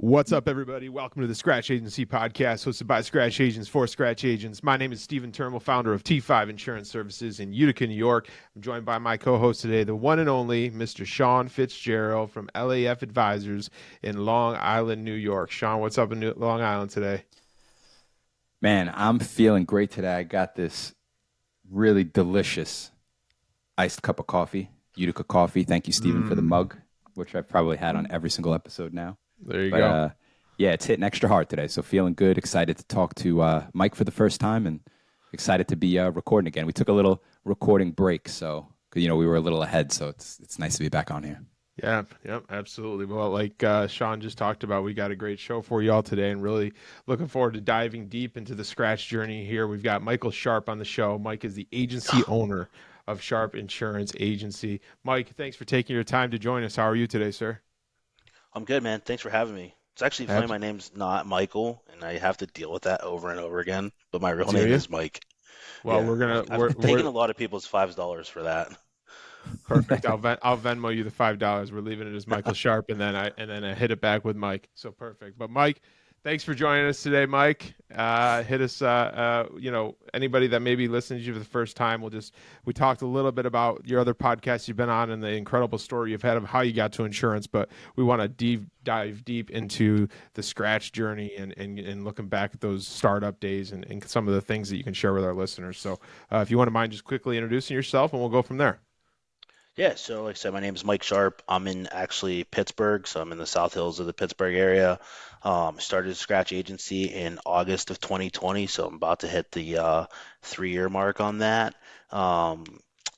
What's up, everybody? Welcome to the Scratch Agency podcast, hosted by Scratch Agents for Scratch Agents. My name is Stephen Turnbull, founder of T5 Insurance Services in Utica, New York. I'm joined by my co-host today, the one and only Mr. Sean Fitzgerald from LAF Advisors in Long Island, New York. Sean, what's up in Long Island today? Man, I'm feeling great today. I got this really delicious iced cup of coffee, Utica coffee. Thank you, Stephen, for the mug, which I've probably had on every single episode now. There you But go. yeah, it's hitting extra hard today. So feeling good, excited to talk to Mike for the first time, and excited to be recording again. We took a little recording break, so we were a little ahead. So it's nice to be back on here. Yeah, yep, absolutely. Well, like Sean just talked about, we got a great show for you all today, and really looking forward to diving deep into the Scratch journey here. We've got Michael Sharp on the show. Mike is the agency owner of Sharp Insurance Agency. Mike, thanks for taking your time to join us. How are you today, sir? I'm good, man. Thanks for having me. It's actually funny, Abs- my name's not Michael, and I have to deal with that over and over again, but my real Do name you? is Mike. Well, Yeah, we're gonna I've we're taken a lot of people's $5 for that. perfect. I'll Venmo you the $5. We're leaving it as Michael Sharp, and then I hit it back with Mike. So perfect. But Mike, thanks for joining us today, Mike. Hit us. Anybody that maybe listens to you for the first time, we talked a little bit about your other podcasts you've been on and the incredible story you've had of how you got to insurance, but we want to dive deep into the Scratch journey and looking back at those startup days and some of the things that you can share with our listeners. So if you want to mind just quickly introducing yourself, and we'll go from there. Yeah, so like I said, my name is Mike Sharp. I'm in actually Pittsburgh, so I'm in the South Hills of the Pittsburgh area. Started a Scratch agency in August of 2020, so I'm about to hit the 3-year mark on that. Um,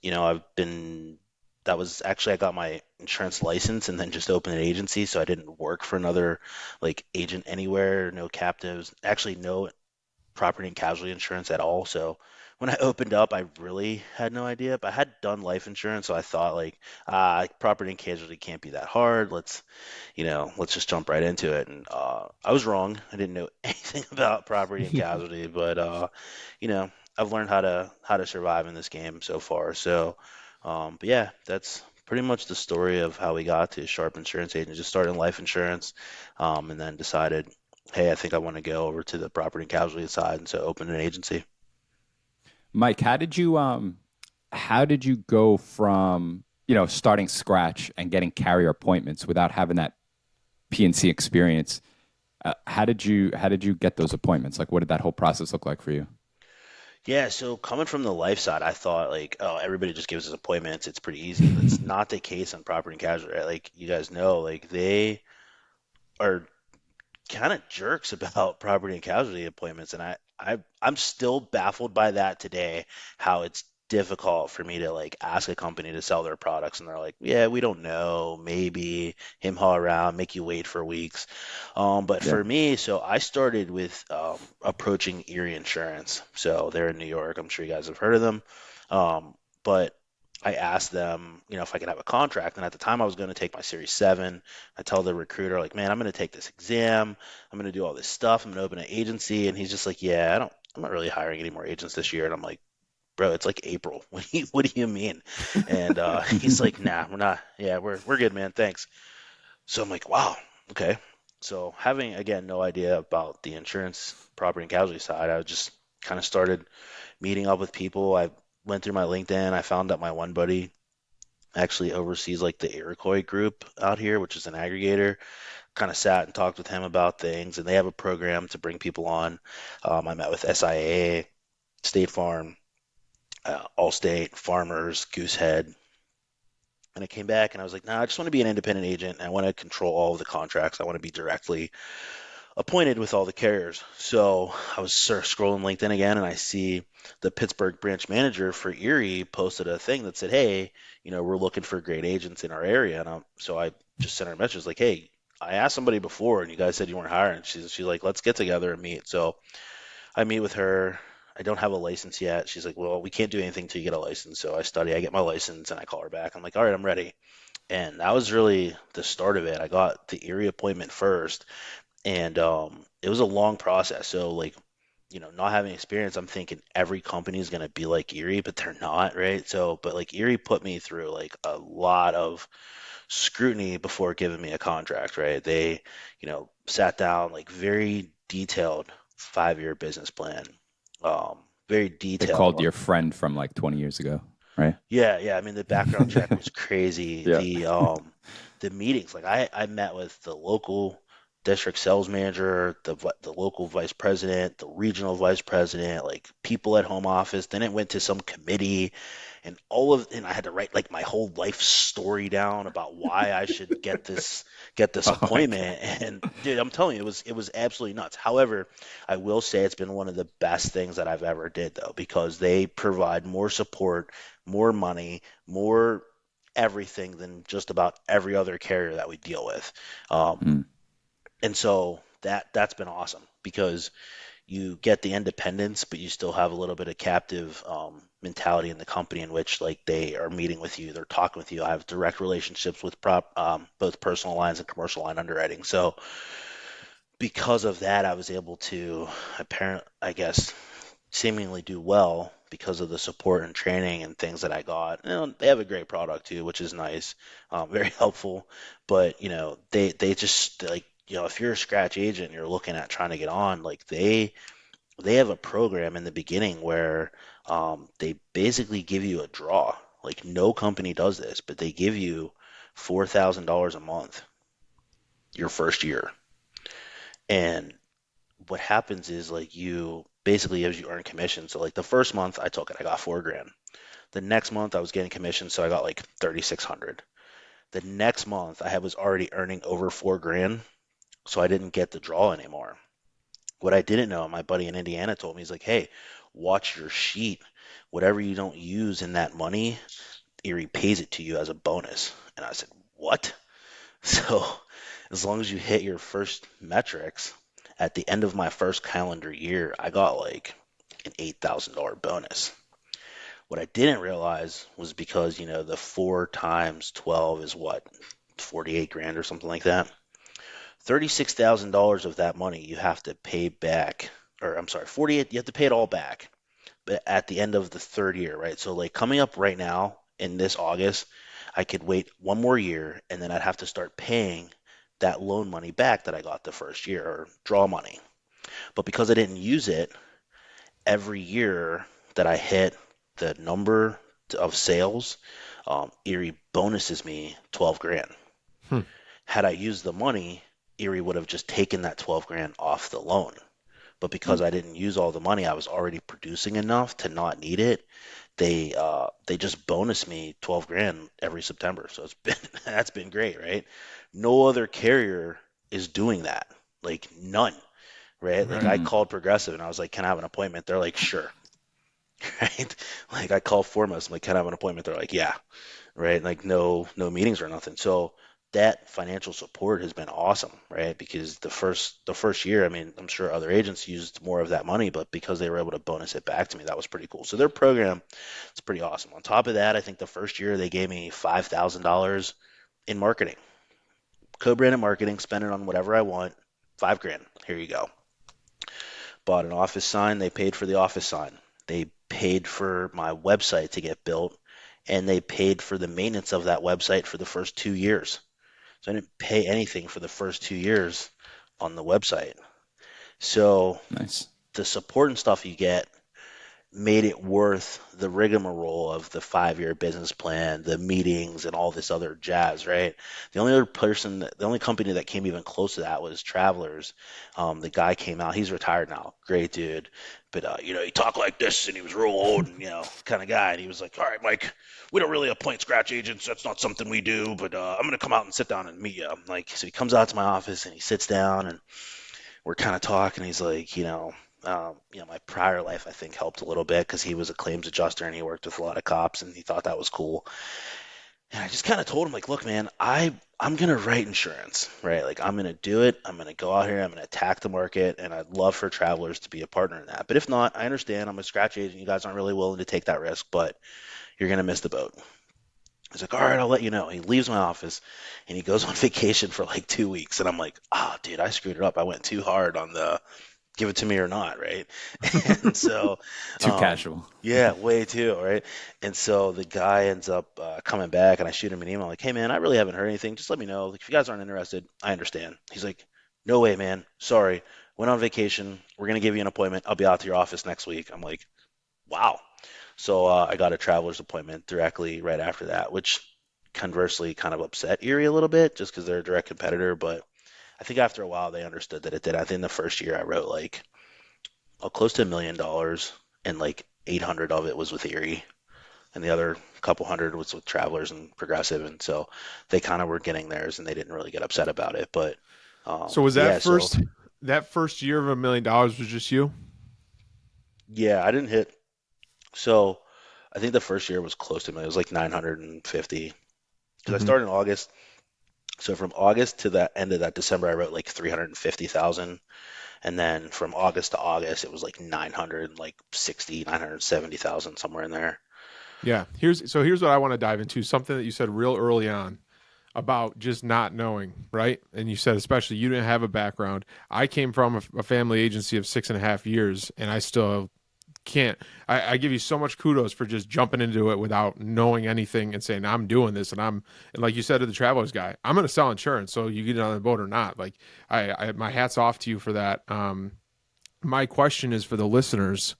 I've been that was actually I got my insurance license and then just opened an agency, so I didn't work for another like agent anywhere, no captives, actually no property and casualty insurance at all. So when I opened up, I really had no idea, but I had done life insurance, so I thought like, property and casualty can't be that hard. Let's just jump right into it. And I was wrong. I didn't know anything about property and casualty, but you know, I've learned how to survive in this game so far. So, but yeah, that's pretty much the story of how we got to Sharp Insurance Agent. Just started in life insurance, and then decided, hey, I think I want to go over to the property and casualty side, and so opened an agency. Mike, how did you go from starting scratch and getting carrier appointments without having that PNC experience? How did you get those appointments? Like, what did that whole process look like for you? Yeah, so coming from the life side, I thought like, oh, everybody just gives us appointments. It's pretty easy. That's not the case on property and casualty, right? Like you guys know, like they are kind of jerks about property and casualty appointments, and I'm still baffled by that today, how it's difficult for me to like ask a company to sell their products, and they're like, yeah, we don't know, maybe him haul around, make you wait for weeks. But Yeah. for me, so I started with approaching Erie Insurance. So they're in New York. I'm sure you guys have heard of them. But I asked them, if I could have a contract. And at the time, I was going to take my Series 7. I tell the recruiter, like, man, I'm going to take this exam. I'm going to do all this stuff. I'm going to open an agency. And he's just like, yeah, I'm not really hiring any more agents this year. And I'm like, bro, it's like April. What do you mean? And he's like, nah, we're not. Yeah, we're good, man. Thanks. So I'm like, wow, okay. So having again no idea about the insurance, property and casualty side, I just kind of started meeting up with people. I went through my LinkedIn. I found out my one buddy actually oversees like the Iroquois group out here, which is an aggregator. Kind of sat and talked with him about things, and they have a program to bring people on. I met with SIA, State Farm, Allstate, Farmers, Goosehead, and I came back and I was like, nah, I just want to be an independent agent. And I want to control all of the contracts. I want to be directly appointed with all the carriers. So I was sort of scrolling LinkedIn again, and I see the Pittsburgh branch manager for Erie posted a thing that said, "Hey, we're looking for great agents in our area." And so I just sent her a message like, "Hey, I asked somebody before, and you guys said you weren't hiring." She's like, "Let's get together and meet." So I meet with her. I don't have a license yet. She's like, "Well, we can't do anything until you get a license." So I study, I get my license, and I call her back. I'm like, "All right, I'm ready." And that was really the start of it. I got the Erie appointment first, and it was a long process. So like, not having experience, I'm thinking every company is gonna be like Erie, but they're not, right? So, but like Erie put me through like a lot of scrutiny before giving me a contract, right? They, sat down like very detailed 5-year business plan, um, very They detailed called on. your friend from like 20 years ago, right? Yeah, yeah. I mean, the background check was crazy. Yeah. The meetings, like I met with the local district sales manager, the local vice president, the regional vice president, like people at home office. Then it went to some committee, and I had to write like my whole life story down about why I should get this Oh my appointment. And dude, I'm telling you, it was absolutely nuts. However, I will say it's been one of the best things that I've ever did though, because they provide more support, more money, more everything than just about every other carrier that we deal with. Um, God. and so that's been awesome because you get the independence, but you still have a little bit of captive mentality in the company in which like they are meeting with you, they're talking with you. I have direct relationships with both personal lines and commercial line underwriting. So because of that, I was able to I guess, seemingly do well because of the support and training and things that I got. They have a great product too, which is nice, very helpful. But they just like if you're a scratch agent, and you're looking at trying to get on, like they have a program in the beginning where they basically give you a draw. Like no company does this, but they give you $4,000 a month your first year. And what happens is like you basically as you earn commission. So like the first month I took it, I got 4 grand. The next month I was getting commission, so I got like 3,600. The next month I was already earning over 4 grand, so I didn't get the draw anymore. What I didn't know, my buddy in Indiana told me, he's like, hey, watch your sheet. Whatever you don't use in that money, Erie pays it to you as a bonus. And I said, what? So as long as you hit your first metrics, at the end of my first calendar year, I got like an $8,000 bonus. What I didn't realize was because, the 4 times 12 is what, 48 grand or something like that. $36,000 of that money you have to pay back, or I'm sorry, 48, you have to pay it all back, but at the end of the third year, right? So like coming up right now in this August, I could wait one more year and then I'd have to start paying that loan money back that I got the first year or draw money. But because I didn't use it, every year that I hit the number of sales, Erie bonuses me 12 grand. Hmm. Had I used the money, Erie would have just taken that 12 grand off the loan. But because I didn't use all the money, I was already producing enough to not need it. They just bonus me 12 grand every September. So it's been that's been great, right? No other carrier is doing that. Like none, right? Like Right. I called Progressive and I was like, "Can I have an appointment?" They're like, "Sure." Right? Like I called Foremost, I'm like, "Can I have an appointment?" They're like, "Yeah." Right? Like no meetings or nothing. So that financial support has been awesome, right? Because the first year, I mean, I'm sure other agents used more of that money, but because they were able to bonus it back to me, that was pretty cool. So their program is pretty awesome. On top of that, I think the first year they gave me $5,000 in marketing, co-branded marketing, spend it on whatever I want, 5 grand. Here you go. Bought an office sign. They paid for the office sign. They paid for my website to get built, and they paid for the maintenance of that website for the first 2 years. So I didn't pay anything for the first 2 years on the website. So Nice. the support and stuff you get made it worth the rigmarole of the 5-year business plan, the meetings, and all this other jazz, right? The only company that came even close to that was Travelers. The guy came out, he's retired now, great dude, but he talked like this, and he was real old, and kind of guy, and he was like, "All right, Mike, we don't really appoint scratch agents. That's not something we do, but I'm gonna come out and sit down and meet you." I'm like, so he comes out to my office and he sits down and we're kind of talking. He's like, my prior life I think helped a little bit because he was a claims adjuster and he worked with a lot of cops and he thought that was cool. And I just kind of told him like, look, man, I'm gonna write insurance, right? Like I'm gonna do it. I'm gonna go out here. I'm gonna attack the market, and I'd love for Travelers to be a partner in that. But if not, I understand. I'm a scratch agent. You guys aren't really willing to take that risk, but you're gonna miss the boat. He's like, all right, I'll let you know. He leaves my office and he goes on vacation for like 2 weeks. And I'm like, oh, dude, I screwed it up. I went too hard on give it to me or not, right? And so, Too um, casual. yeah, way too, right? And so the guy ends up coming back, and I shoot him an email like, "Hey, man, I really haven't heard anything. Just let me know. Like, if you guys aren't interested, I understand." He's like, "No way, man. Sorry. Went on vacation. We're gonna give you an appointment. I'll be out to your office next week." I'm like, "Wow." So I got a traveler's appointment directly right after that, which conversely kind of upset Erie a little bit, just because they're a direct competitor. But I think after a while they understood that it did. I think the first year I wrote like close to $1 million, and like 800 of it was with Erie, and the other couple hundred was with Travelers and Progressive, and so they kind of were getting theirs, and they didn't really get upset about it. So was But that yeah, so first year of $1 million was just you? yeah, I didn't hit. So I think the first year was close to a million. It was like 950 because I Hmm. started in August. So from August to the end of that December, I wrote like 350,000. And then from August to August, it was like 900, like 60, 970,000, somewhere in there. Yeah. Here's what I want to dive into. Something that you said real early on about just not knowing, right? And you said especially you didn't have a background. I came from a family agency of 6.5 years, and I still can't. I give you so much kudos for just jumping into it without knowing anything and saying I'm doing this, and like you said to the travelers guy, I'm going to sell insurance, so you get on the boat or not. Like my hats off to you for that. My question is for the listeners,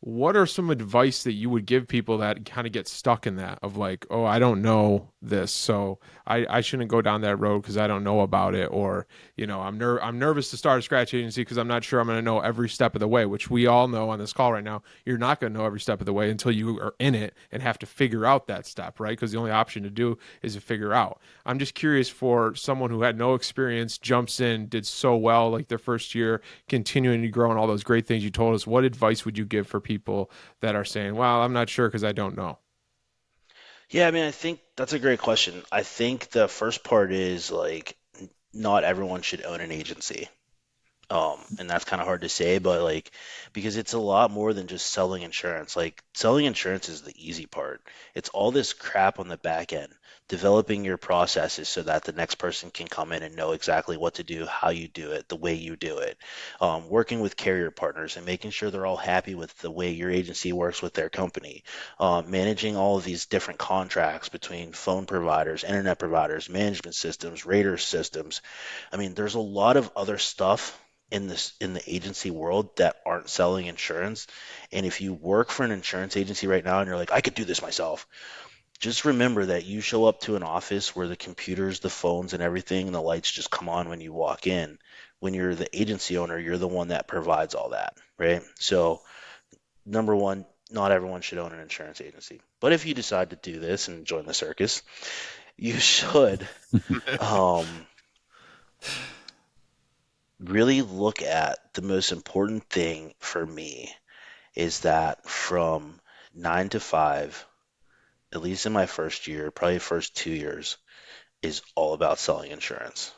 what are some advice that you would give people that kind of get stuck in that of like, oh, I don't know this, so I shouldn't go down that road because I don't know about it, or I'm nervous to start a scratch agency because I'm not sure I'm going to know every step of the way, which we all know on this call right now. You're not going to know every step of the way until you are in it and have to figure out that step, right? Because the only option to do is to figure out. I'm just curious for someone who had no experience, jumps in, did so well like their first year, continuing to grow and all those great things you told us. What advice would you give for people that are saying, well, I'm not sure because I don't know? Yeah, I mean, I think that's a great question. I think the first part is like, not everyone should own an agency. And that's kind of hard to say, but like, because it's a lot more than just selling insurance. Like, selling insurance is the easy part. It's all this crap on the back end, developing your processes so that the next person can come in and know exactly what to do, how you do it, the way you do it. Working with carrier partners and making sure they're all happy with the way your agency works with their company. Managing all of these different contracts between phone providers, internet providers, management systems, rater systems. I mean, there's a lot of other stuff in the agency world that aren't selling insurance. And if you work for an insurance agency right now and you're like, I could do this myself, just remember that you show up to an office where the computers, the phones, and everything, and the lights just come on when you walk in. When you're the agency owner, you're the one that provides all that, right? So, number one, not everyone should own an insurance agency. But if you decide to do this and join the circus, you should um, really look at the most important thing for me is that from 9 to 5, at least in my first year, probably first 2 years, is all about selling insurance.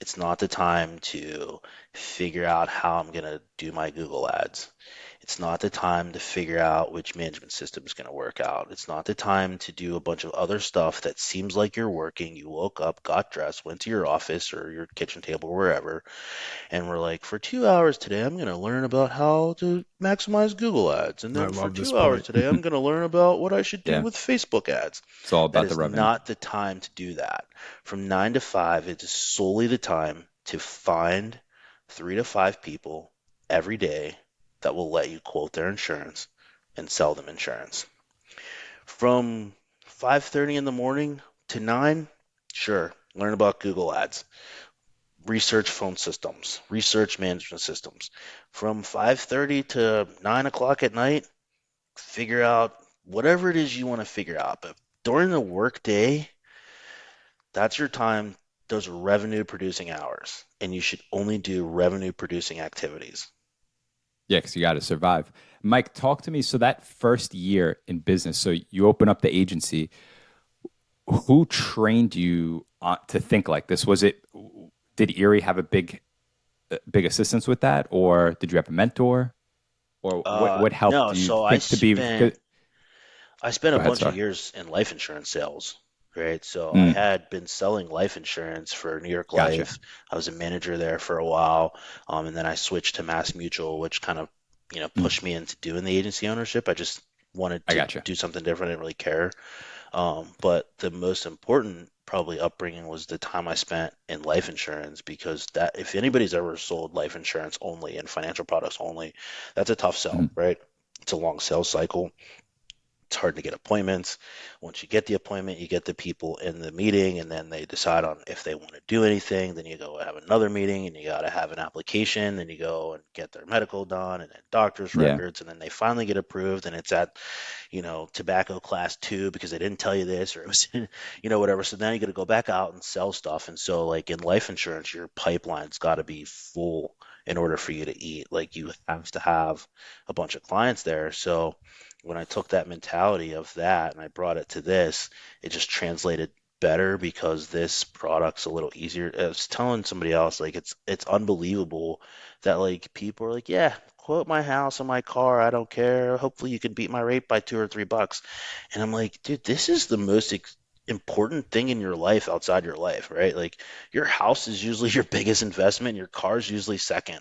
It's not the time to figure out how I'm going to do my Google ads. It's not the time to figure out which management system is going to work out. It's not the time to do a bunch of other stuff that seems like you're working. You woke up, got dressed, went to your office or your kitchen table, wherever, and we're like, for 2 hours today, I'm going to learn about how to maximize Google ads. And I then for love this 2 hours point. today, I'm going to learn about what I should do Yeah, with Facebook ads. it's all That about the is revenue. not the time to do that. From 9 to 5, it is solely the time to find 3 to 5 people every day that will let you quote their insurance and sell them insurance. From 5:30 in the morning to 9, sure, learn about Google ads, research phone systems, research management systems. From 5:30 to 9 o'clock at night, figure out whatever it is you want to figure out. But during the work day, that's your time. Those are revenue producing hours, and you should only do revenue producing activities. Yeah, because you got to survive. Mike, talk to me. So that first year in business, so you open up the agency. Who trained you to think like this? Did Erie have a big assistance with that, or did you have a mentor, or what helped No, you so I think to be? spent Go I spent a ahead, bunch of sorry. years in life insurance sales. right? So I Mm, had been selling life insurance for New York gotcha. Life. I was a manager there for a while, and then I switched to Mass Mutual, which kind of, Mm, pushed me into doing the agency ownership. I just wanted I to gotcha. do something different. I didn't really care. But the most important probably upbringing was the time I spent in life insurance because that if anybody's ever sold life insurance only and financial products only, that's a tough sell, Mm, right? It's a long sales cycle. It's hard to get appointments. Once you get the appointment, you get the people in the meeting, and then they decide on if they want to do anything. Then you go have another meeting, and you got to have an application. Then you go and get their medical done, and then doctor's yeah. records, and then they finally get approved, and it's at tobacco class 2 because they didn't tell you this or it was, whatever. So now you got to go back out and sell stuff. And so, like in life insurance, your pipeline's got to be full in order for you to eat. Like you have to have a bunch of clients there. So when I took that mentality of that and I brought it to this, it just translated better because this product's a little easier. I was telling somebody else, like it's unbelievable that like people are like, yeah, quote my house and my car, I don't care. Hopefully you can beat my rate by $2 or $3. And I'm like, dude, this is the most important thing in your life outside your life, right? Like your house is usually your biggest investment, your car is usually second.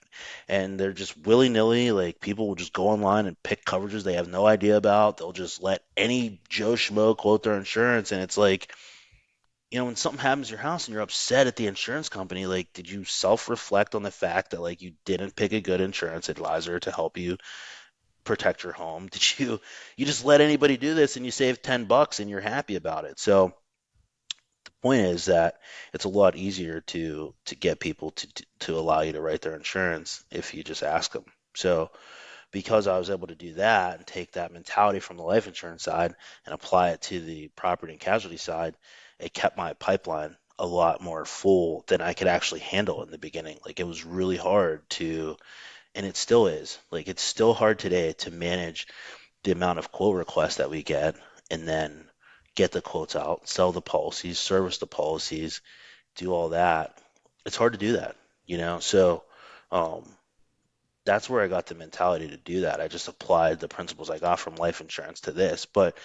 And they're just willy-nilly, like people will just go online and pick coverages they have no idea about. They'll just let any Joe Schmo quote their insurance, and it's like, when something happens to your house and you're upset at the insurance company, like, did you self-reflect on the fact that like you didn't pick a good insurance advisor to help you protect your home? Did you just let anybody do this and you save $10 and you're happy about it? So the point is that it's a lot easier to get people to allow you to write their insurance if you just ask them. So because I was able to do that and take that mentality from the life insurance side and apply it to the property and casualty side, it kept my pipeline a lot more full than I could actually handle in the beginning. Like it was really hard to, and it still is, like it's still hard today to manage the amount of quote requests that we get and then get the quotes out, sell the policies, service the policies, do all that. It's hard to do that, So, um, that's where I got the mentality to do that. I just applied the principles I got from life insurance to this. But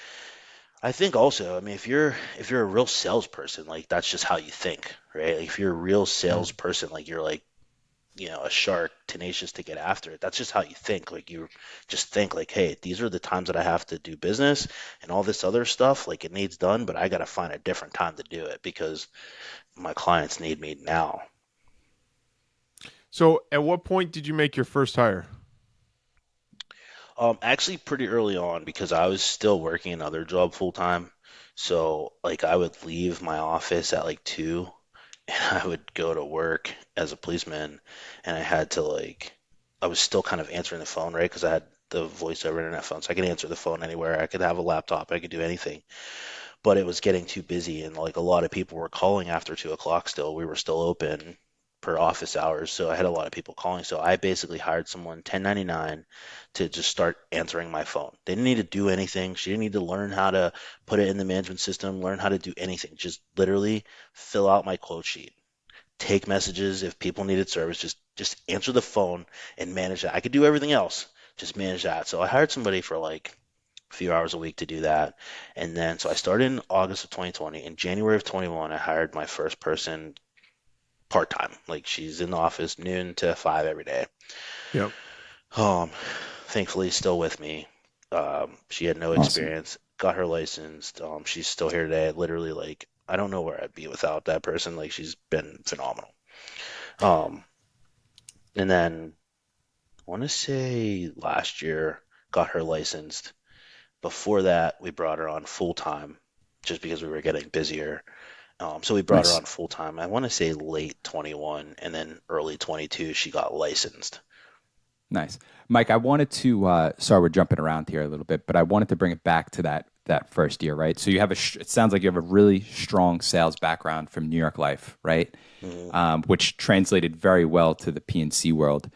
I think also, I mean, if you're a real salesperson, like that's just how you think, right? Like, if you're a real salesperson, like you're like, a shark, tenacious to get after it. That's just how you think. Like you just think like, hey, these are the times that I have to do business and all this other stuff, like it needs done, but I got to find a different time to do it because my clients need me now. So, at what point did you make your first hire? Actually, pretty early on because I was still working another job full time. So, like, I would leave my office at like 2 and I would go to work as a policeman. And I had to, like, I was still kind of answering the phone, right? Because I had the voice over internet phone. So I could answer the phone anywhere. I could have a laptop. I could do anything, but it was getting too busy and like a lot of people were calling after 2 o'clock still. We were still open per office hours. So I had a lot of people calling. So I basically hired someone 1099 to just start answering my phone. They didn't need to do anything. She didn't need to learn how to put it in the management system, learn how to do anything. Just literally fill out my quote sheet. Take messages if people needed service, just answer the phone and manage that. I could do everything else, just manage that. So I hired somebody for like a few hours a week to do that. And then, so I started in August of 2020. In January of 21, I hired my first person part time. Like she's in the office noon to 5 every day. Yep. Um, Thankfully, still with me. She had no Awesome. experience, got her licensed. She's still here today. Literally, like, I don't know where I'd be without that person. Like, she's been phenomenal. Um, and then I want to say last year got her licensed. Before that, we brought her on full time just because we were getting busier. So we brought her Nice. on full time. I want to say late 21 and then early 22, she got licensed. Nice. Mike, I wanted to sorry we're jumping around here a little bit, but I wanted to bring it back to that first year, right? So you have it sounds like you have a really strong sales background from New York Life, right? Mhm. Which translated very well to the PNC world.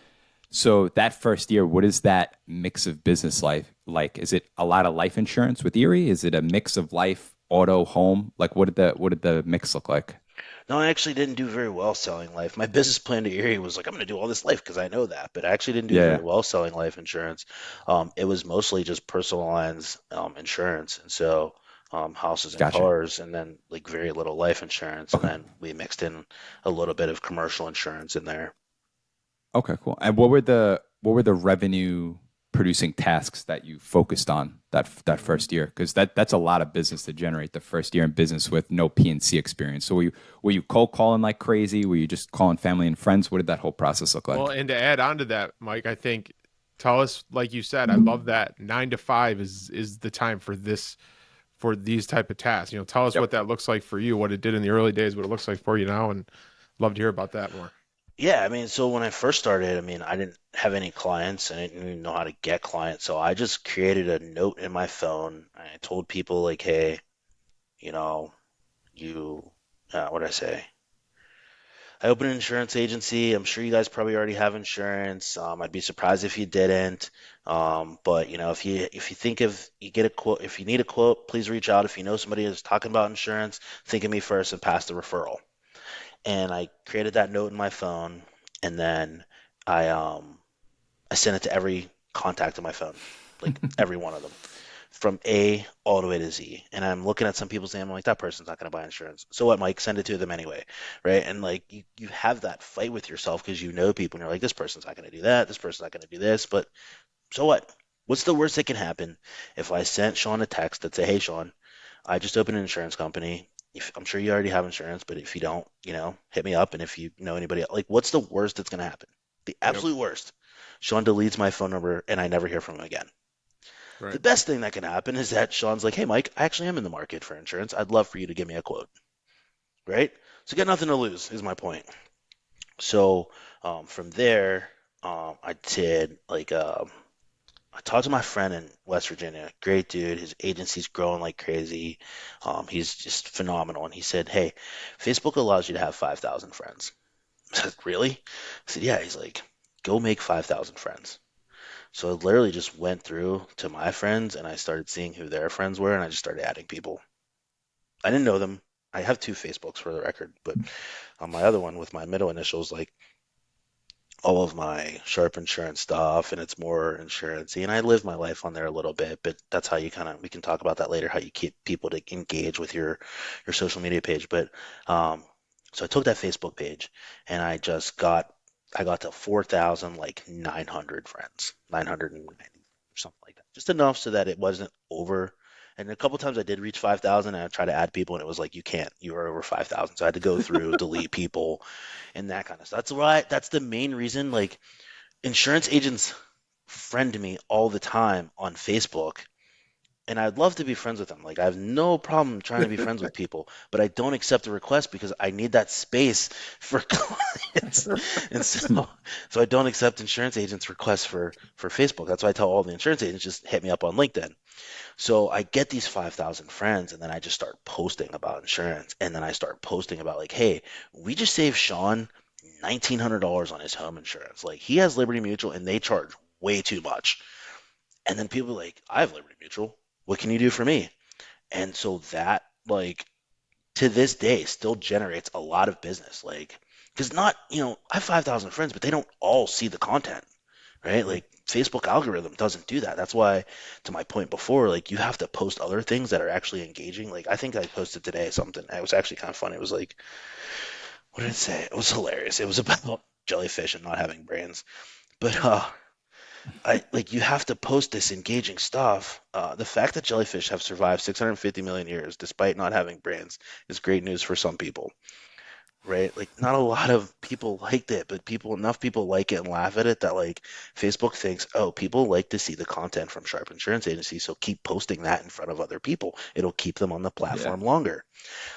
So that first year, what is that mix of business life like? Is it a lot of life insurance with Erie? Is it a mix of life, auto, home? Like what did the mix look like? No, I actually didn't do very well selling life. My business plan to Erie was like, I'm going to do all this life because I know that, but I actually didn't do very Yeah. well selling life insurance. It was mostly just personal lines insurance. And so houses and Gotcha. cars, and then like very little life insurance, and Okay. then we mixed in a little bit of commercial insurance in there. Okay, cool. And what were the revenue producing tasks that you focused on that first year? Because that's a lot of business to generate the first year in business with no PNC experience. So were you cold calling like crazy? Were you just calling family and friends? What did that whole process look Well, like? and to add on to that, Mike, I think tell us, like you said, I love that 9 to 5 is the time for this for these type of tasks. Tell us Yep. what that looks like for you, what it did in the early days, what it looks like for you now, and love to hear about that more. Yeah, I mean, so when I first started, I mean, I didn't have any clients. I didn't even know how to get clients. So I just created a note in my phone. I told people like, hey, you know, you, what did I say? I opened an insurance agency. I'm sure you guys probably already have insurance. I'd be surprised if you didn't. But if you think of you get a quote, if you need a quote, please reach out. If you know somebody who's talking about insurance, think of me first and pass the referral. And I created that note in my phone, and then I um I sent it to every contact in my phone, like every one of them, from A all the way to Z. And I'm looking at some people's name, I'm like, that person's not going to buy insurance. So what, Mike? Send it to them anyway, right? And like you have that fight with yourself because you know people, and you're like, this person's not going to do that, this person's not going to do this. But so what? What's the worst that can happen if I sent Sean a text that say, hey, Sean, I just opened an insurance company. I'm sure you already have insurance, but if you don't, hit me up. And if you know anybody, like, what's the worst that's going to happen? The Yep. absolute worst. Sean deletes my phone number and I never hear from him again. The Right. best thing that can happen is that Sean's like, hey, Mike, I actually am in the market for insurance. I'd love for you to give me a quote, right? So you got nothing to lose, is my point. So from there, I did like, I talked to my friend in West Virginia. Great dude. His agency's growing like crazy. He's just phenomenal. And he said, hey, Facebook allows you to have 5,000 friends. I said, really? I said, yeah. He's like, go make 5,000 friends. So I literally just went through to my friends and I started seeing who their friends were and I just started adding people. I didn't know them. I have two Facebooks for the record, but on my other one with my middle initials, like all of my sharp insurance stuff and it's more insurancy and I live my life on there a little bit, but that's how you kind of we can talk about that later, how you keep people to engage with your social media page. But so I took that Facebook page and I got to 4,000 like 900 friends, 990 or something like that. Just enough so that it wasn't over. And a couple times I did reach 5,000 and I tried to add people and it was like you can't, you are over 5,000. So I had to go through, delete people and that kind of stuff. That's why that's the main reason like insurance agents friend me all the time on Facebook and I'd love to be friends with them. Like I have no problem trying to be friends with people, but I don't accept the request because I need that space for clients. And so I don't accept insurance agents requests for Facebook. That's why I tell all the insurance agents just hit me up on LinkedIn. So I get these 5,000 friends and then I just start posting about insurance. And then I start posting about like, hey, we just saved Sean $1,900 on his home insurance. Like he has Liberty Mutual and they charge way too much. And then people are like, I have Liberty Mutual. What can you do for me? And so that like to this day still generates a lot of business. Like, because not, I have 5,000 friends, but they don't all see the content, right? Right. Like Facebook algorithm doesn't do that. That's why, to my point before, like you have to post other things that are actually engaging. Like I think I posted today something. It was actually kind of funny. It was like, what did it say? It was hilarious. It was about jellyfish and not having brains. But I like you have to post this engaging stuff. The fact that jellyfish have survived 650 million years despite not having brains is great news for some people, right? Like not a lot of people liked it, but enough people like it and laugh at it that like Facebook thinks, oh, people like to see the content from Sharp Insurance Agency, so keep posting that in front of other people. It'll keep them on the Yeah. platform longer.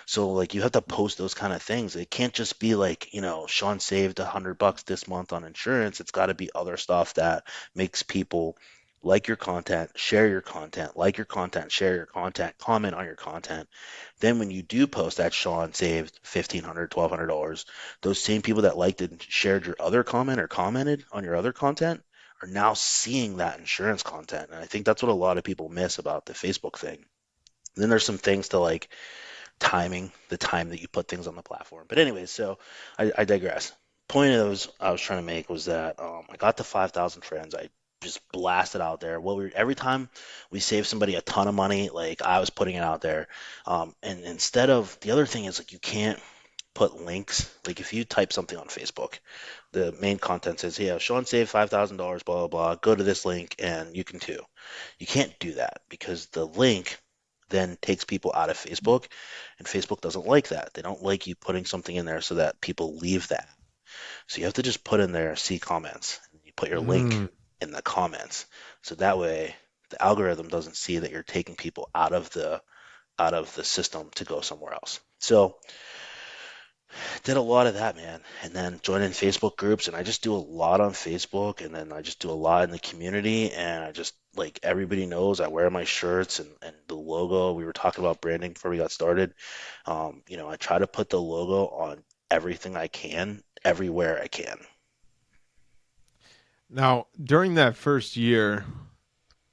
So like you have to post those kind of things. It can't just be like, Sean saved $100 this month on insurance. It's got to be other stuff that makes people like your content, share your content, like your content, share your content, comment on your content. Then when you do post that Sean saved $1,500, $1,200, those same people that liked it and shared your other comment or commented on your other content are now seeing that insurance content. And I think that's what a lot of people miss about the Facebook thing. Then there's some things to like timing, the time that you put things on the platform. But anyways, so I digress. Point I was trying to make was that I got to 5,000 friends. I just blast it out there. Every time we save somebody a ton of money, like I was putting it out there. And instead of the other thing is like you can't put links. Like if you type something on Facebook, the main content says, "Yeah, Sean saved $5,000, blah blah blah. Go to this link and you can too." You can't do that because the link then takes people out of Facebook, and Facebook doesn't like that. They don't like you putting something in there so that people leave that. So you have to just put in there see comments. You put your link Mm. in the comments. So that way the algorithm doesn't see that you're taking people out of the system to go somewhere else. So did a lot of that, man. And then joining Facebook groups, and I just do a lot on Facebook, and then I just do a lot in the community, and I just like everybody knows I wear my shirts and the logo. We were talking about branding before we got started. I try to put the logo on everything I can, everywhere I can. Now, during that first year,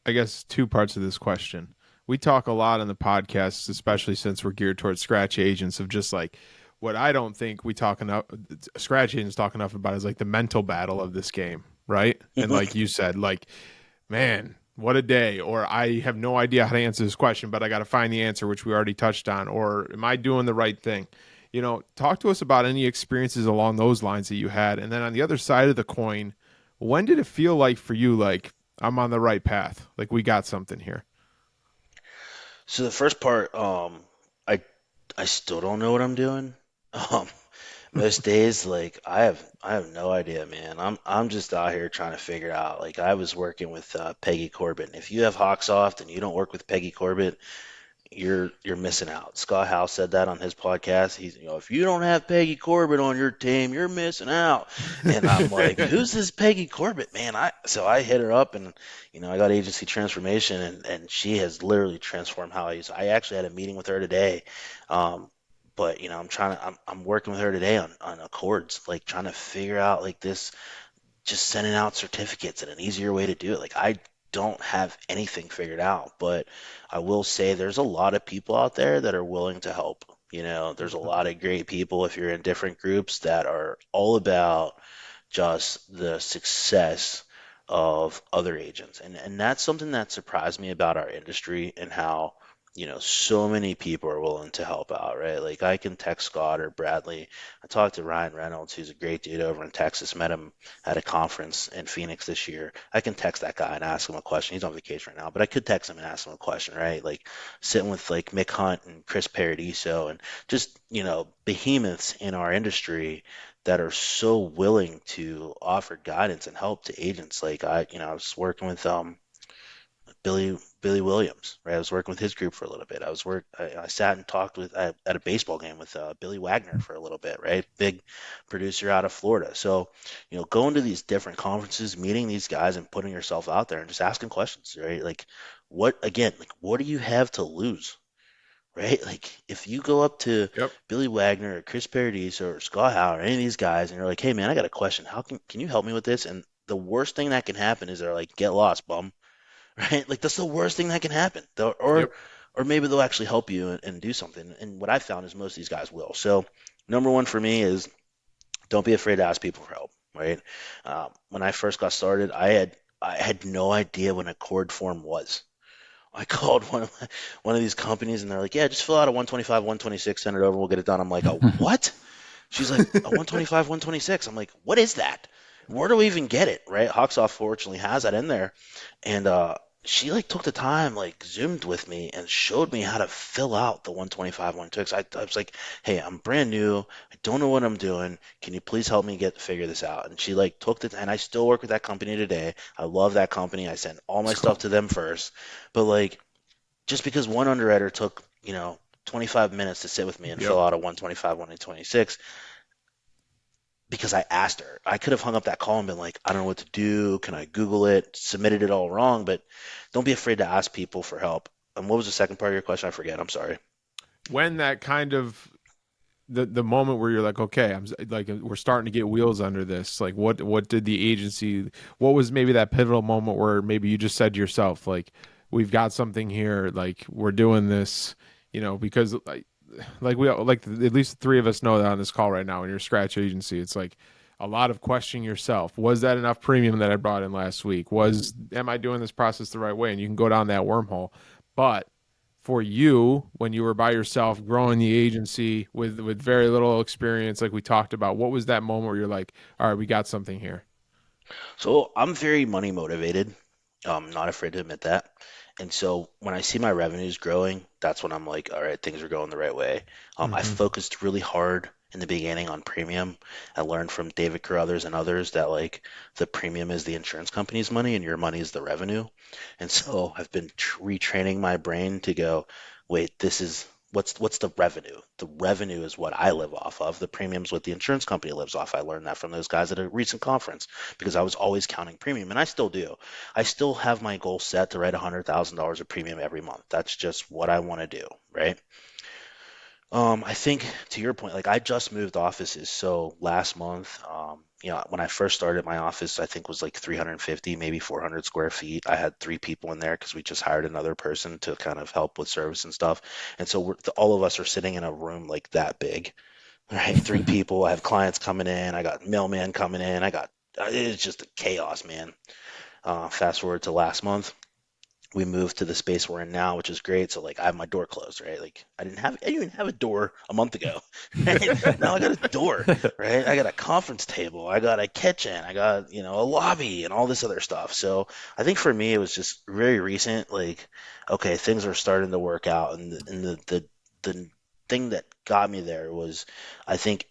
I guess two parts of this question. We talk a lot on the podcast, especially since we're geared towards scratch agents, of just like what I don't think we talk enough, scratch agents talk enough about is like the mental battle of this game, right? And like you said, like, man, what a day. Or I have no idea how to answer this question, but I got to find the answer, which we already touched on. Or am I doing the right thing? Talk to us about any experiences along those lines that you had. And then on the other side of the coin, when did it feel like for you, like, I'm on the right path? Like, we got something here. So the first part, I I still don't know what I'm doing. Um, Most days, like I have no idea, man. I'm just out here trying to figure it out. Like I was working with Peggy Corbett. If you have Hawksoft and you don't work with Peggy Corbett, you're missing out. Scott Howe said that on his podcast. If you don't have Peggy Corbett on your team, you're missing out. And I'm like, who's this Peggy Corbett, man? I hit her up and I got agency transformation and she has literally transformed how I use. I actually had a meeting with her today. But I'm working with her today on Accords, like trying to figure out like this just sending out certificates and an easier way to do it. Like I don't have anything figured out, but I will say there's a lot of people out there that are willing to help. There's a lot of great people if you're in different groups that are all about just the success of other agents. And that's something that surprised me about our industry and how, so many people are willing to help out, right? Like I can text Scott or Bradley. I talked to Ryan Reynolds, who's a great dude over in Texas, met him at a conference in Phoenix this year. I can text that guy and ask him a question. He's on vacation right now, but I could text him and ask him a question, right? Like sitting with like Mick Hunt and Chris Paradiso and just, behemoths in our industry that are so willing to offer guidance and help to agents. Like I was working with Billy Williams, right? I was working with his group for a little bit. I sat and talked at a baseball game with Billy Wagner for a little bit, right? Big producer out of Florida. So, going to these different conferences, meeting these guys, and putting yourself out there and just asking questions, right? Like, what do you have to lose? Right? Like if you go up to Yep. Billy Wagner or Chris Paradis or Scott Howe or any of these guys and you're like, hey man, I got a question. How can you help me with this? And the worst thing that can happen is they're like, get lost, bum. Right? Like that's the worst thing that can happen. Or Yep. or maybe they'll actually help you and do something. And what I found is most of these guys will. So number one for me is don't be afraid to ask people for help. Right? When I first got started, I had no idea what a cord form was. I called one of these companies and they're like, yeah, just fill out a 125, 126, send it over, we'll get it done. I'm like, a what? She's like, a 125, 126. I'm like, what is that? Where do we even get it? Right? Hawksoft fortunately has that in there. And she like took the time, like zoomed with me and showed me how to fill out the 125, 126. I was like, hey, I'm brand new. I don't know what I'm doing. Can you please help me figure this out? And she like took the, and I still work with that company today. I love that company. I send all my It's stuff cool. to them first. But like, just because one underwriter took, 25 minutes to sit with me and Yep. fill out a 125, 126, because I asked her. I could have hung up that call and been like, I don't know what to do. Can I Google it? Submitted it all wrong, but don't be afraid to ask people for help. And what was the second part of your question? I forget. I'm sorry. When that kind of the moment where you're like, okay, like we're starting to get wheels under this. Like, what did the agency? What was maybe that pivotal moment where maybe you just said to yourself, like, we've got something here. Like, we're doing this. Because like we like at least the three of us know that on this call right now in your scratch agency, it's like a lot of questioning yourself. Was that enough premium that I brought in last week? Am I doing this process the right way? And you can go down that wormhole. But for you, when you were by yourself growing the agency with very little experience, like we talked about, what was that moment where you're like, all right, we got something here? So I'm very money motivated. I'm not afraid to admit that. And so when I see my revenues growing, that's when I'm like, all right, things are going the right way. I Mm-hmm. focused really hard in the beginning on premium. I learned from David Carruthers and others that like the premium is the insurance company's money and your money is the revenue. And so I've been retraining my brain to go, wait, this is what's the revenue? The revenue is what I live off of. The premium's what the insurance company lives off. I learned that from those guys at a recent conference because I was always counting premium, and I still do. I still have my goal set to write $100,000 of premium every month. That's just what I want to do, right? I think to your point, like I just moved offices. So last month, when I first started my office, I think was like 350, maybe 400 square feet. I had three people in there because we just hired another person to kind of help with service and stuff. And so all of us are sitting in a room like that big, right? Three people. I have clients coming in. I got mailman coming in. It's just a chaos, man. Fast forward to last month, we moved to the space we're in now, which is great. So like I have my door closed, right? Like I didn't even have a door a month ago, right? Now I got a door, right? I got a conference table, I got a kitchen, I got, a lobby and all this other stuff. So I think for me it was just very recent, like, okay, things are starting to work out. And the thing that got me there was I think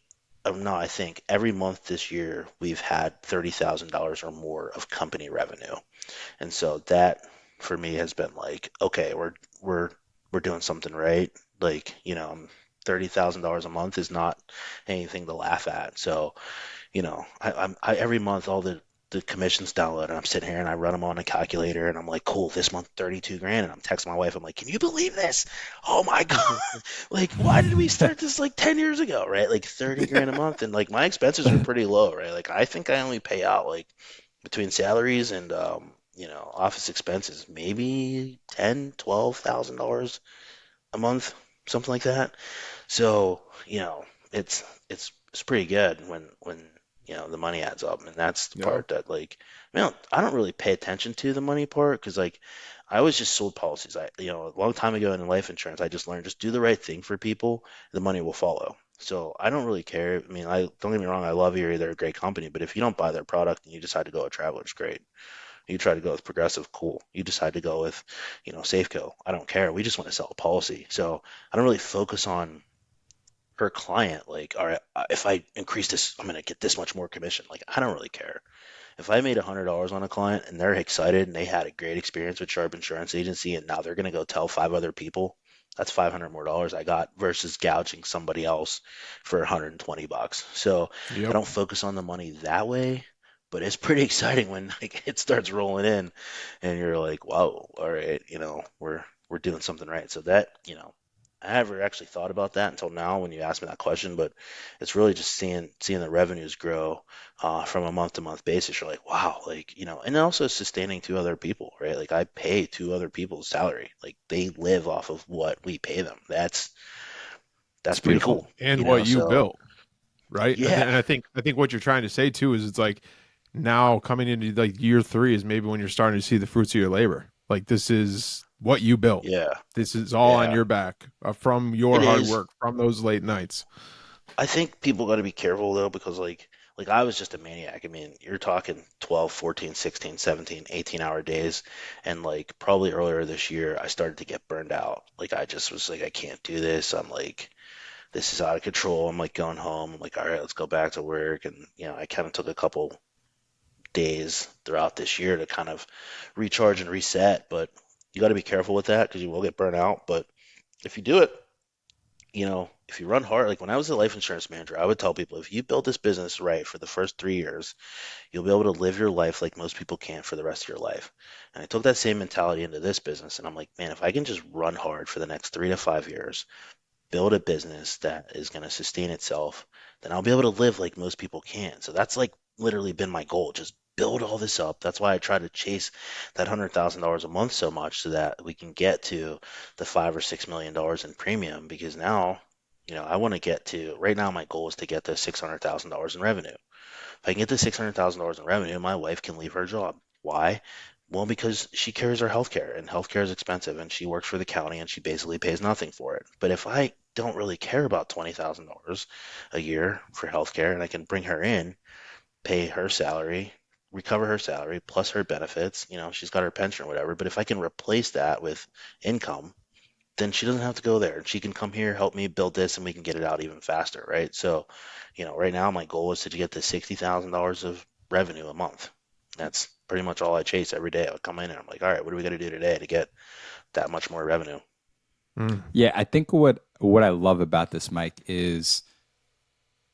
no, I think every month this year we've had $30,000 or more of company revenue. And so that for me has been like, okay, we're we're doing something right. Like, $30,000 a month is not anything to laugh at. So, I every month all the commissions download and I'm sitting here and I run them on a calculator and I'm like, cool, this month 32 grand. And I'm texting my wife, I'm like, can you believe this? Oh my God. Like, why did we start this like 10 years ago, right? Like 30 grand a month. And like my expenses are pretty low, right? Like I think I only pay out like between salaries and office expenses, maybe 10, $12,000 a month, something like that. So, it's pretty good when the money adds up, and that's the Yep. part that like, I don't really pay attention to the money part because like I always just sold policies. A long time ago in life insurance, I just learned just do the right thing for people, the money will follow. So I don't really care. I mean, I don't get me wrong, I love Erie, they're a great company, but if you don't buy their product and you decide to go with Travelers, great. You try to go with Progressive, cool. You decide to go with, Safeco, I don't care. We just want to sell a policy. So I don't really focus on per client, like, all right, if I increase this, I'm going to get this much more commission. Like, I don't really care. If I made $100 on a client and they're excited and they had a great experience with Sharp Insurance Agency and now they're going to go tell five other people, that's 500 more dollars I got versus gouging somebody else for 120 bucks. So I Yep. don't focus on the money that way, but it's pretty exciting when like it starts rolling in and you're like, wow, all right, we're doing something right. So that, I never actually thought about that until now when you asked me that question, but it's really just seeing the revenues grow from a month to month basis. You're like, wow, like, and also sustaining two other people, right? Like I pay two other people's salary. Like they live off of what we pay them. That's It's pretty beautiful. cool, And what you so built, right? yeah, And I think what you're trying to say too is it's like now coming into like year three is maybe when you're starting to see the fruits of your labor. Like this is what you built. yeah, This is all on yeah. your back from your It hard is. work, from those late nights. I think people got to be careful though because like I was just a maniac. I mean, you're talking 12, 14, 16, 17, 18-hour days and like probably earlier this year I started to get burned out. Like I just was like I can't do this. I'm like this is out of control. I'm like going home. I'm like all right, let's go back to work and I kind of took a couple days throughout this year to kind of recharge and reset, but you got to be careful with that because you will get burnt out, but if you do it, if you run hard, like when I was a life insurance manager, I would tell people if you build this business right for the first 3 years, you'll be able to live your life like most people can't for the rest of your life. And I took that same mentality into this business, and I'm like, man, if I can just run hard for the next 3 to 5 years, build a business that is going to sustain itself, then I'll be able to live like most people can. So that's like literally been my goal. Just build all this up. That's why I try to chase that $100,000 a month so much so that we can get to the $5 or $6 million in premium because now, I want to get to right now my goal is to get to $600,000 in revenue. If I can get to $600,000 in revenue, my wife can leave her job. Why? Well, because she carries our healthcare, and healthcare is expensive, and she works for the county, and she basically pays nothing for it. But if I don't really care about $20,000 a year for healthcare, and I can bring her in, pay her salary, recover her salary plus her benefits, she's got her pension or whatever. But if I can replace that with income, then she doesn't have to go there. She can come here, help me build this, and we can get it out even faster, right? So, right now my goal is to get to $60,000 of revenue a month. That's pretty much all I chase every day. I would come in and I'm like, all right, what do we got to do today to get that much more revenue? Mm. Yeah, I think what I love about this, Mike, is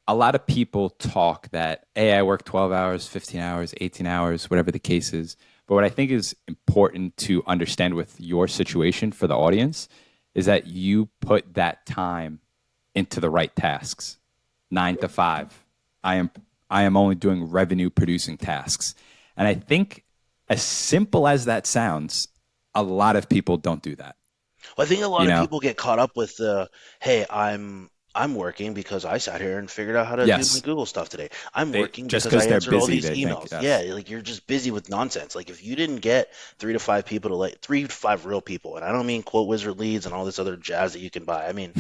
a lot of people talk that, hey, I work 12 hours, 15 hours, 18 hours, whatever the case is. But what I think is important to understand with your situation for the audience is that you put that time into the right tasks. 9 to 5. I am I am only doing revenue producing tasks. And I think as simple as that sounds, a lot of people don't do that. Well, I think a lot You of know? people get caught up with the, hey, I'm working because I sat here and figured out how to do my Yes. Google stuff today. I'm They working just because I because they're answered all busy, these they think, emails. Yeah, yes. like you're just busy with nonsense. Like if you didn't get 3 to 5 people to like 3 to 5 real people, and I don't mean quote wizard leads and all this other jazz that you can buy. I mean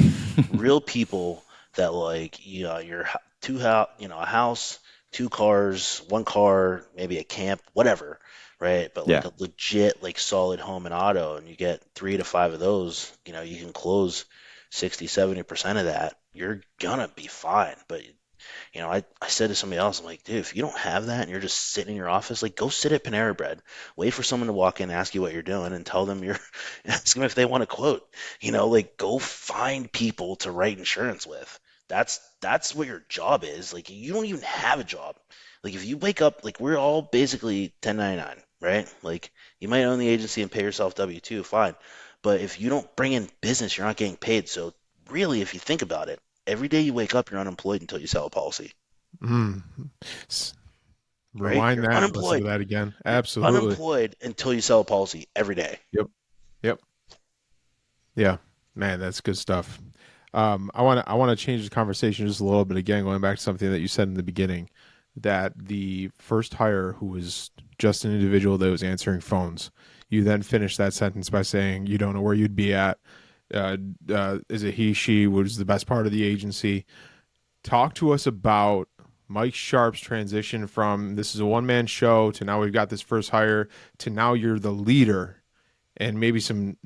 real people that like your a house, 2 cars, 1 car, maybe a camp, whatever, right? But like Yeah. a legit like solid home and auto, and you get 3 to 5 of those, you can close 60, 70% of that. You're gonna be fine. But I said to somebody else, I'm like, dude, if you don't have that and you're just sitting in your office, like go sit at Panera Bread, wait for someone to walk in, ask you what you're doing, and tell them ask them if they want a quote. Like go find people to write insurance with. That's what your job is. Like you don't even have a job. Like if you wake up, like we're all basically 1099, right? Like you might own the agency and pay yourself W-2, fine. But if you don't bring in business, you're not getting paid. So really, if you think about it, every day you wake up, you're unemployed until you sell a policy, Mm. S- right? Rewind You're that and listen to unemployed. that again. You're Absolutely. unemployed until you sell a policy every day. Yep. Yep. Yeah. Man, that's good stuff. I want to change the conversation just a little bit again, going back to something that you said in the beginning, that the first hire who was just an individual that was answering phones, you then finish that sentence by saying you don't know where you'd be at. Is it he, she was the best part of the agency? Talk to us about Mike Sharp's transition from this is a one man show to now we've got this first hire to now you're the leader and maybe some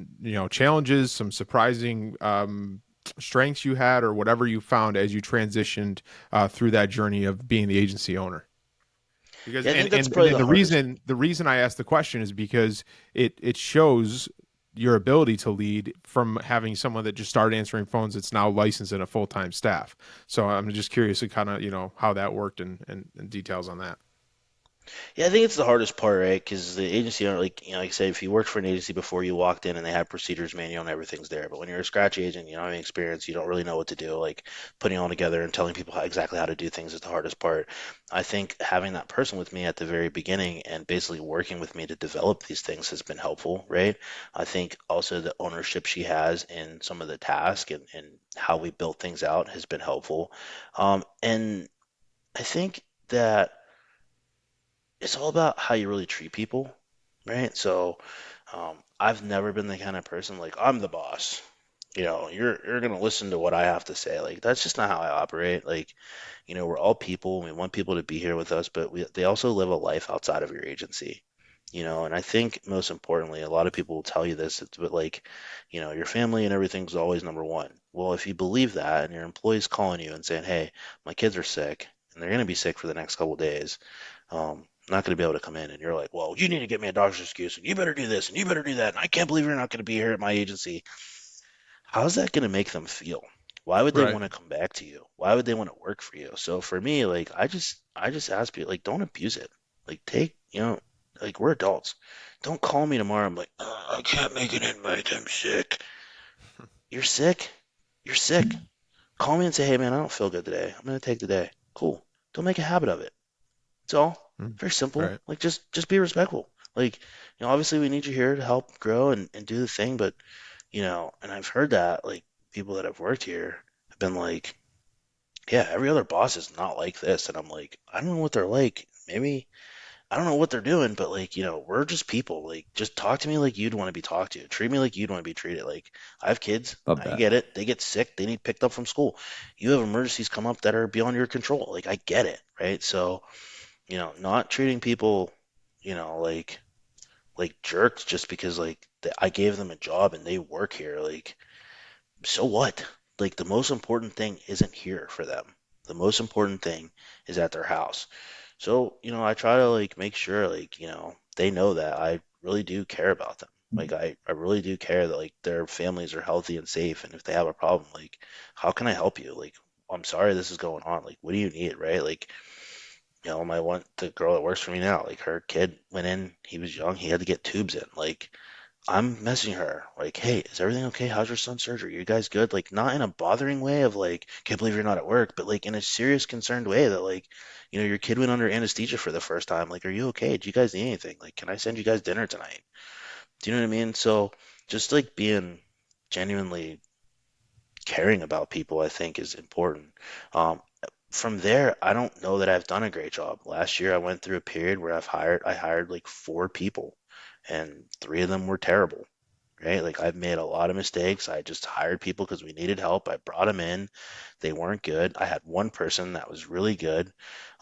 challenges, some surprising strengths you had or whatever you found as you transitioned through that journey of being the agency owner. Because Yeah, I think that's and probably then the hardest. the reason I asked the question is because it shows your ability to lead from having someone that just started answering phones that's now licensed in a full-time staff. So I'm just curious to kind of how that worked and details on that. Yeah, I think it's the hardest part, right? Because the agency owner, like I said, if you worked for an agency before you walked in and they have procedures manual and everything's there, but when you're a scratch agent, you don't have any experience, you don't really know what to do. Like putting it all together and telling people exactly how to do things is the hardest part. I think having that person with me at the very beginning and basically working with me to develop these things has been helpful, right? I think also the ownership she has in some of the tasks and how we built things out has been helpful. And I think that it's all about how you really treat people, right? So, I've never been the kind of person like I'm the boss. You're gonna listen to what I have to say. Like that's just not how I operate. Like, we're all people. And we want people to be here with us, but they also live a life outside of your agency. And I think most importantly, a lot of people will tell you this, but like, your family and everything's always number one. Well, if you believe that and your employee's calling you and saying, "Hey, my kids are sick and they're gonna be sick for the next couple of days," not going to be able to come in. And you're like, well, you need to get me a doctor's excuse, and you better do this, and you better do that. And I can't believe you're not going to be here at my agency. How's that going to make them feel? Why would they Right. want to come back to you? Why would they want to work for you? So for me, like, I just ask people, like, don't abuse it. Like, like, we're adults. Don't call me tomorrow. I'm like, I can't make it in, mate. I'm sick. You're sick. You're sick. Call me and say, hey, man, I don't feel good today. I'm going to take the day. Cool. Don't make a habit of it. That's all. Mm. Very simple. Right. Like just be respectful. Like, obviously we need you here to help grow and do the thing, but and I've heard that like people that have worked here have been like, yeah, every other boss is not like this. And I'm like, I don't know what they're like. Maybe I don't know what they're doing, but like, we're just people. Like, just talk to me like you'd want to be talked to. Treat me like you'd want to be treated. Like, I have kids. Love I that. get it. They get sick. They need picked up from school. You have emergencies come up that are beyond your control. Like, I get it, right? So, not treating people, like jerks just because like I gave them a job and they work here. Like, so what? Like, the most important thing isn't here for them. The most important thing is at their house. So, I try to like make sure like, they know that I really do care about them. Like I really do care that like their families are healthy and safe, and if they have a problem, like how can I help you? Like, I'm sorry this is going on. Like, what do you need, right? Like, my one the girl that works for me now, like her kid went in, he was young, he had to get tubes in. Like, I'm messaging her, like, hey, is everything okay? How's your son's surgery? You guys good? Like, not in a bothering way of like, can't believe you're not at work, but like in a serious, concerned way that like, your kid went under anesthesia for the first time. Like, are you okay? Do you guys need anything? Like, can I send you guys dinner tonight? Do you know what I mean? So just like being genuinely caring about people, I think is important. Um, from there, I don't know that I've done a great job. Last year, I went through a period where I hired like four people, and three of them were terrible, right? Like I've made a lot of mistakes. I just hired people because we needed help. I brought them in. They weren't good. I had one person that was really good,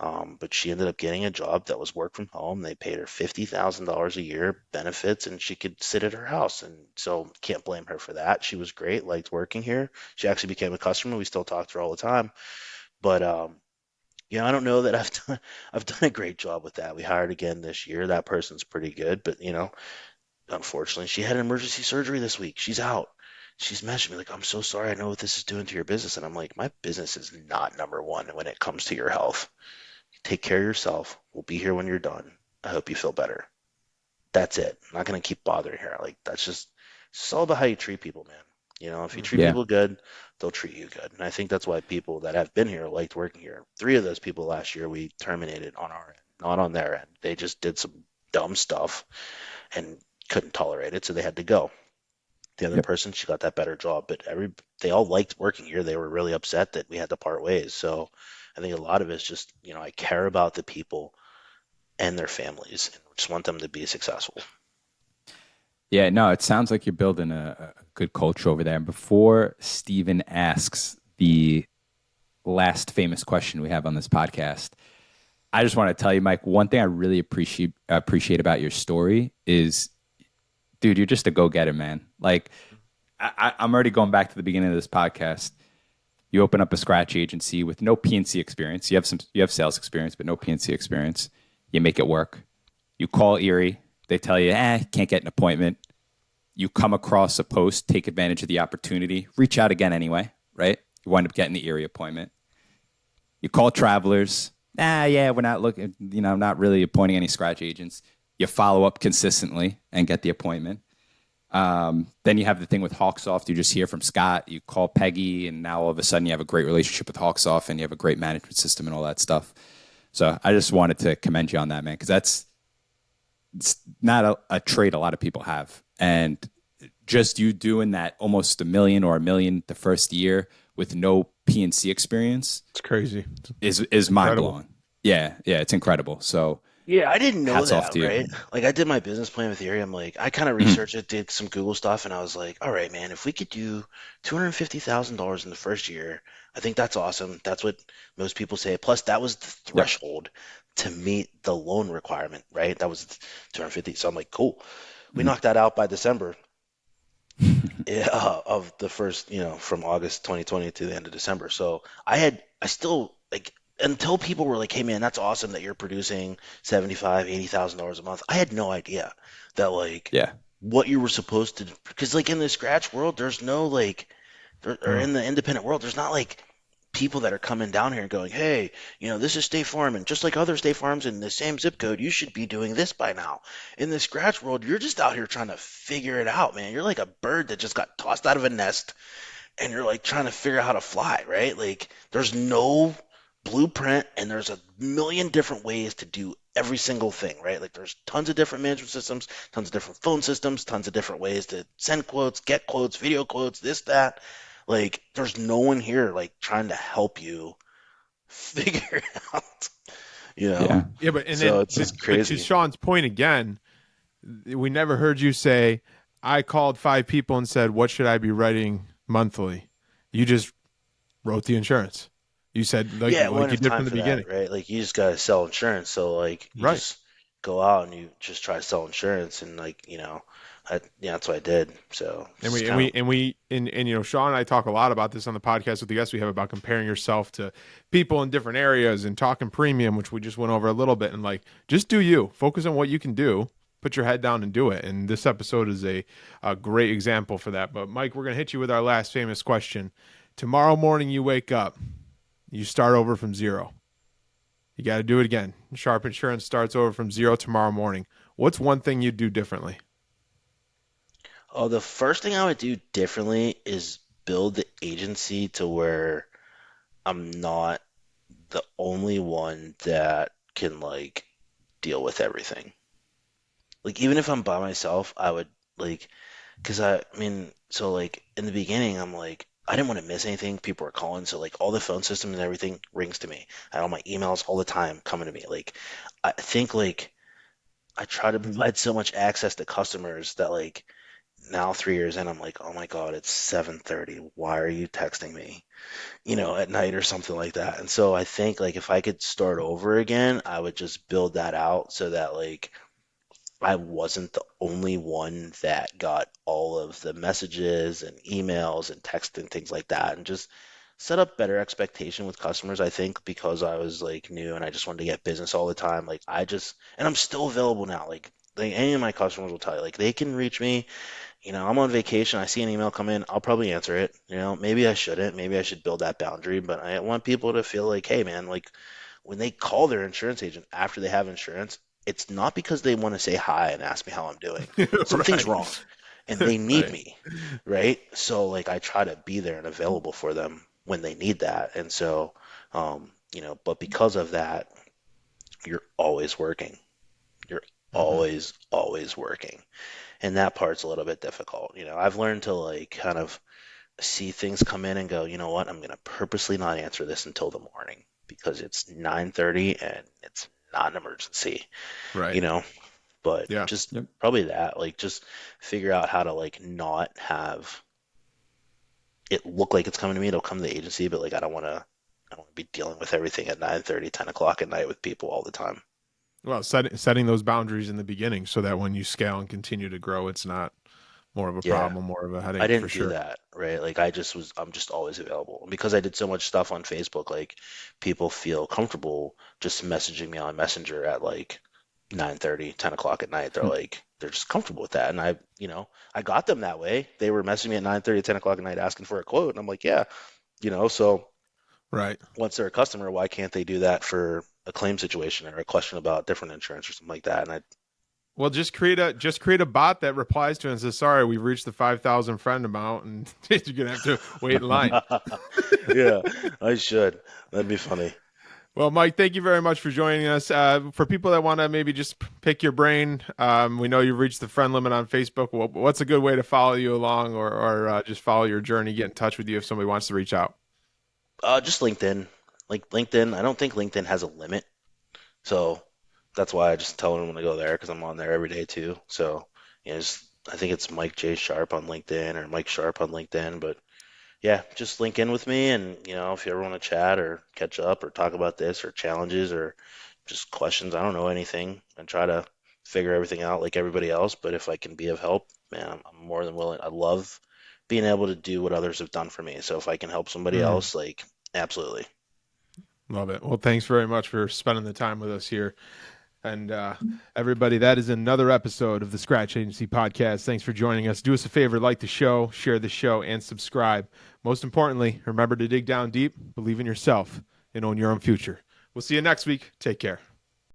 but she ended up getting a job that was work from home. They paid her $50,000 a year benefits, and she could sit at her house. And so can't blame her for that. She was great, liked working here. She actually became a customer. We still talk to her all the time. But I don't know that I've done a great job with that. We hired again this year. That person's pretty good, but unfortunately, she had emergency surgery this week. She's out. She's messaging me like, I'm so sorry. I know what this is doing to your business. And I'm like, my business is not number one when it comes to your health. Take care of yourself. We'll be here when you're done. I hope you feel better. That's it. I'm not going to keep bothering her. Like, that's just, it's all about how you treat people, man. If you treat Mhm. Yeah. people good, they'll treat you good. And I think that's why people that have been here liked working here. Three of those people last year we terminated on our end, not on their end. They just did some dumb stuff and couldn't tolerate it, so they had to go. The other Yep. person, she got that better job, but they all liked working here. They were really upset that we had to part ways. So I think a lot of it's just, I care about the people and their families and just want them to be successful. Yeah, no, it sounds like you're building a good culture over there. And before Steven asks the last famous question we have on this podcast, I just want to tell you, Mike, one thing I really appreciate about your story is, dude, you're just a go getter, man. Like, I'm already going back to the beginning of this podcast. You open up a scratch agency with no PNC experience. You have sales experience, but no PNC experience. You make it work. You call Erie. They tell you, can't get an appointment. You come across a post, take advantage of the opportunity, reach out again anyway, right? You wind up getting the Erie appointment. You call travelers. Yeah, we're not looking, not really appointing any scratch agents. You follow up consistently and get the appointment. Then you have the thing with Hawksoft. You just hear from Scott. You call Peggy, and now all of a sudden you have a great relationship with Hawksoft, and you have a great management system and all that stuff. So I just wanted to commend you on that, man, because it's not a trait a lot of people have. And just you doing that almost a million the first year with no PNC experience It's crazy. is mind Incredible. blowing. Yeah, yeah, it's incredible. So Yeah, I didn't know hats off that, to you. right? Like I did my business plan with Erie. I'm like, I kind of Mhm. researched it, did some Google stuff, and I was like, all right, man, if we could do $250,000 in the first year, I think that's awesome. That's what most people say. Plus, that was the Yep. threshold to meet the loan requirement, right? That was 250. So I'm like, cool. We Mhm. knocked that out by December of the first, from August 2020 to the end of December. So I still like until people were like, "Hey man, that's awesome that you're producing 75, $80,000 a month." I had no idea that like Yeah. what you were supposed to, because like in the scratch world, there's no like, or No. in the independent world, there's not like people that are coming down here and going, "Hey, this is State Farm, and just like other State Farms in the same zip code, you should be doing this by now." In the scratch world, you're just out here trying to figure it out, man. You're like a bird that just got tossed out of a nest, and you're like trying to figure out how to fly, right? Like, there's no blueprint, and there's a million different ways to do every single thing, right? Like, there's tons of different management systems, tons of different phone systems, tons of different ways to send quotes, get quotes, video quotes, this, that. Like, there's no one here like trying to help you figure it out, you know? Yeah. Yeah, but and So then it's just but to crazy. Sean's point again, we never heard you say, I called 5 people and said, what should I be writing monthly? You just wrote the insurance. You said Yeah, we like don't you have did time from the for that, beginning. right? Like you just gotta sell insurance. So like you Right. just go out and you just try to sell insurance and like, yeah, that's what I did. So And it's we and kind we of and we and Sean and I talk a lot about this on the podcast with the guests we have about comparing yourself to people in different areas and talking premium, which we just went over a little bit, and like just do you. Focus on what you can do. Put your head down and do it. And this episode is a great example for that. But Mike, we're gonna hit you with our last famous question. Tomorrow morning you wake up, you start over from zero. You got to do it again. Sharp Insurance starts over from zero tomorrow morning. What's one thing you'd do differently? Oh, the first thing I would do differently is build the agency to where I'm not the only one that can like deal with everything. Like even if I'm by myself, I would like because I mean, so like in the beginning, I'm like I didn't want to miss anything. People were calling, so like all the phone system and everything rings to me. I had all my emails all the time coming to me. Like I think like I try to provide so much access to customers that like now 3 years in, I'm like, oh my God, it's 7:30. Why are you texting me? At night or something like that. And so I think like if I could start over again, I would just build that out so that like I wasn't the only one that got all of the messages and emails and text and things like that, and just set up better expectation with customers. I think because I was like new and I just wanted to get business all the time, like and I'm still available now. Like any of my customers will tell you, like they can reach me. I'm on vacation. I see an email come in. I'll probably answer it. Maybe I shouldn't. Maybe I should build that boundary. But I want people to feel like, hey, man, like when they call their insurance agent after they have insurance, it's not because they want to say hi and ask me how I'm doing. Something's Right. wrong and they need Right. me, right? So like I try to be there and available for them when they need that. And so, but because of that, you're always working. You're Hmm. always working. And that part's a little bit difficult. I've learned to like kind of see things come in and go, you know what, I'm going to purposely not answer this until the morning because it's 9:30 and it's not an emergency, you Right. know? But Yeah. just Yep. probably that, like just figure out how to like not have it look like it's coming to me. It'll come to the agency, but like I don't want to be dealing with everything at 9:30, 10 o'clock at night with people all the time. Well, setting those boundaries in the beginning so that when you scale and continue to grow, it's not more of a Yeah. problem, more of a I headache for didn't do sure. that, right? Like I'm just always available. And because I did so much stuff on Facebook, like people feel comfortable just messaging me on Messenger at like 9:30, 10 o'clock at night. They're just comfortable with that. And I got them that way. They were messaging me at 9:30, 10 o'clock at night asking for a quote. And I'm like, yeah, so Right. once they're a customer, why can't they do that for a claim situation or a question about different insurance or something like that? And Well, just create a bot that replies to it and says, "Sorry, we've reached the 5,000 friend amount, and you're gonna have to wait in line." yeah, I should. That'd be funny. Well, Mike, thank you very much for joining us. For people that want to maybe just pick your brain, we know you've reached the friend limit on Facebook. What's a good way to follow you along, or just follow your journey, get in touch with you if somebody wants to reach out? Just LinkedIn. Like LinkedIn, I don't think LinkedIn has a limit. So that's why I just tell everyone to go there because I'm on there every day too. So, I think it's Mike J. Sharp on LinkedIn or Mike Sharp on LinkedIn. But yeah, just link in with me. And, if you ever want to chat or catch up or talk about this or challenges or just questions, I don't know anything and try to figure everything out like everybody else. But if I can be of help, man, I'm more than willing. I love being able to do what others have done for me. So if I can help somebody Mm, else, like, absolutely. love it. Well, thanks very much for spending the time with us here. And everybody, that is another episode of the Scratch Agency Podcast. Thanks for joining us. Do us a favor, like the show, share the show, and subscribe. Most importantly, remember to dig down deep, believe in yourself, and own your own future. We'll see you next week. Take care.